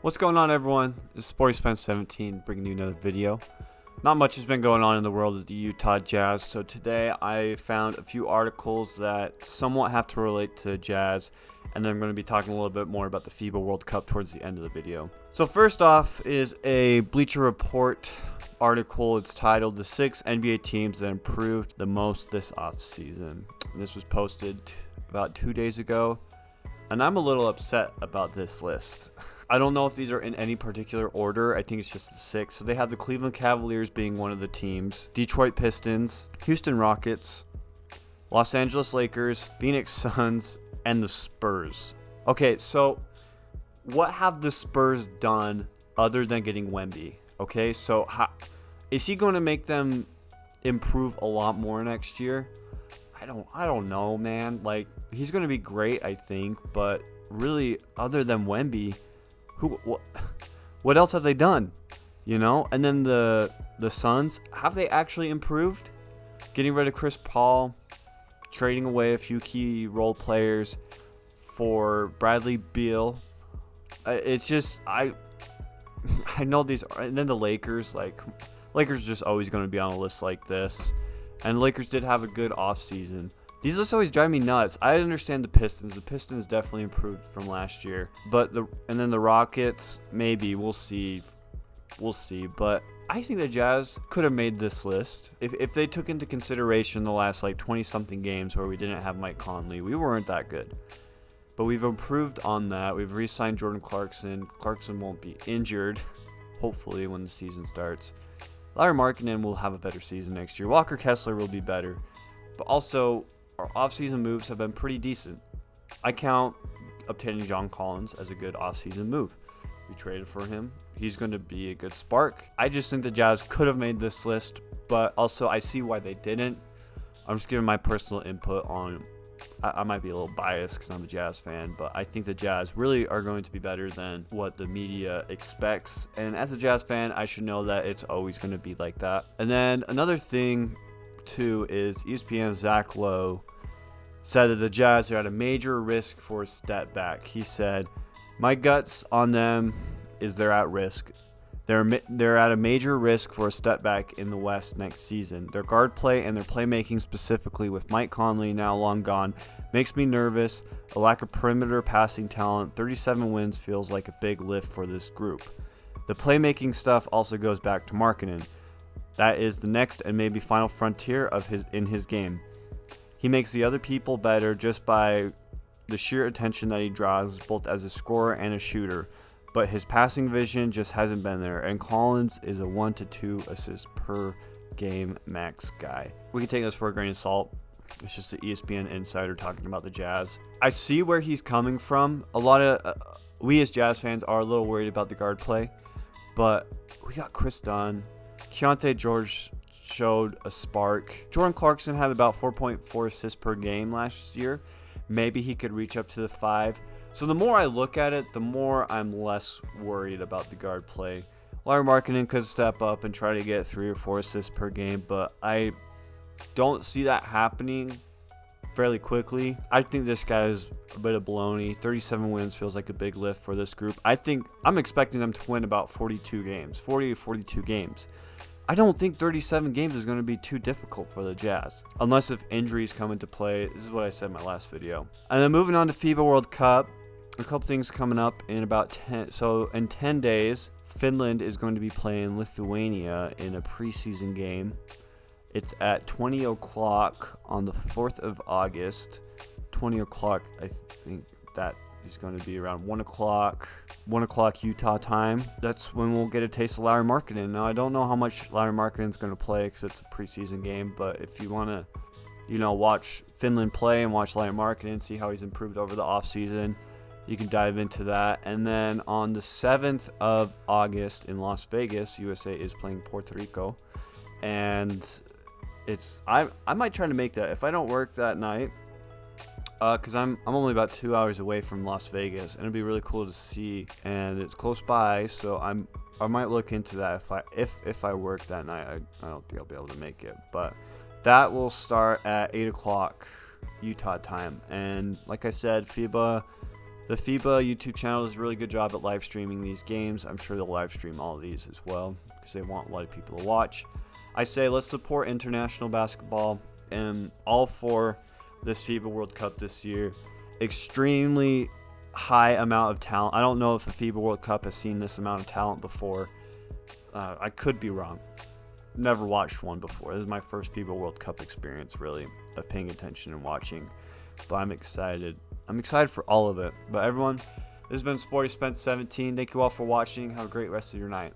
What's going on, everyone? This is SportySpan17 bringing you another video. Not much has been going on in the world of the Utah Jazz, so today I found a few articles that somewhat have to relate to Jazz, and then I'm going to be talking a little bit more about the FIBA World Cup towards the end of the video. So first off is a Bleacher Report article. It's titled "The 6 NBA Teams That Improved the Most This Offseason." This was posted about 2 days ago, and I'm a little upset about this list. I don't know if these are in any particular order. I think it's just the 6. So they have the Cleveland Cavaliers being one of the teams, Detroit Pistons, Houston Rockets, Los Angeles Lakers, Phoenix Suns, and the Spurs. Okay, so what have the Spurs done other than getting Wemby? Okay, so is he going to make them improve a lot more next year? I don't know, man. Like, he's going to be great, I think, but really, other than Wemby, what else have they done? You know? And then the Suns, have they actually improved? Getting rid of Chris Paul, trading away a few key role players for Bradley Beal. It's just I know these are, and then the Lakers, Lakers are just always going to be on a list like this. And Lakers did have a good offseason. These lists always drive me nuts. I understand the Pistons. The Pistons definitely improved from last year. And then the Rockets, maybe. We'll see. But I think the Jazz could have made this list. If they took into consideration the last 20-something games where we didn't have Mike Conley, we weren't that good. But we've improved on that. We've re-signed Jordan Clarkson. Clarkson won't be injured, hopefully, when the season starts. Lauri Markkanen will have a better season next year. Walker Kessler will be better. But also, our offseason moves have been pretty decent. I count obtaining John Collins as a good offseason move. We traded for him. He's going to be a good spark. I just think the Jazz could have made this list, but also I see why they didn't. I'm just giving my personal input on. I might be a little biased because I'm a Jazz fan, but I think the Jazz really are going to be better than what the media expects. And as a Jazz fan, I should know that it's always going to be like that. And then another thing, too, is ESPN's Zach Lowe said that the Jazz are at a major risk for a step back. He said, "My guts on them is they're at risk. They're at a major risk for a step back in the West next season. Their guard play and their playmaking, specifically with Mike Conley now long gone, makes me nervous. A lack of perimeter passing talent. 37 wins feels like a big lift for this group. The playmaking stuff also goes back to Markkanen. That is the next and maybe final frontier in his game. He makes the other people better just by the sheer attention that he draws, both as a scorer and a shooter. But his passing vision just hasn't been there, and Collins is a 1 to 2 assists per game max guy." We can take this for a grain of salt. It's just the ESPN Insider talking about the Jazz. I see where he's coming from. A lot of we as Jazz fans are a little worried about the guard play, but we got Chris Dunn. Keontae George showed a spark. Jordan Clarkson had about 4.4 assists per game last year. Maybe he could reach up to the 5. So the more I look at it, the more I'm less worried about the guard play. Lauri Markkanen could step up and try to get 3 or 4 assists per game, but I don't see that happening fairly quickly. I think this guy is a bit of baloney. 37 wins feels like a big lift for this group. I'm expecting them to win about 40 to 42 games. I don't think 37 games is going to be too difficult for the Jazz, unless if injuries come into play. This is what I said in my last video. And then moving on to FIBA World Cup, a couple things coming up in about 10. So in 10 days, Finland is going to be playing Lithuania in a preseason game. It's at 20 o'clock on the 4th of August. 20 o'clock, I think that is going to be around 1 o'clock Utah time. That's when we'll get a taste of Lauri Markkanen. Now, I don't know how much Lauri Markkanen is going to play because it's a preseason game, but if you want to, watch Finland play and watch Lauri Markkanen, see how he's improved over the offseason, you can dive into that. And then on the 7th of August in Las Vegas, USA is playing Puerto Rico. And I might try to make that. If I don't work that night, because I'm only about 2 hours away from Las Vegas, and it'd be really cool to see, and it's close by, so I might look into that if I work that night. I don't think I'll be able to make it, but that will start at 8 o'clock Utah time. And like I said, FIBA The FIBA YouTube channel does a really good job at live streaming these games. I'm sure they'll live stream all of these as well because they want a lot of people to watch. I say let's support international basketball, and all for this FIBA World Cup this year. Extremely high amount of talent. I don't know if the FIBA World Cup has seen this amount of talent before. I could be wrong. Never watched one before. This is my first FIBA World Cup experience, really, of paying attention and watching. But I'm excited. I'm excited for all of it. But everyone, this has been Sporty Spence 17. Thank you all for watching. Have a great rest of your night.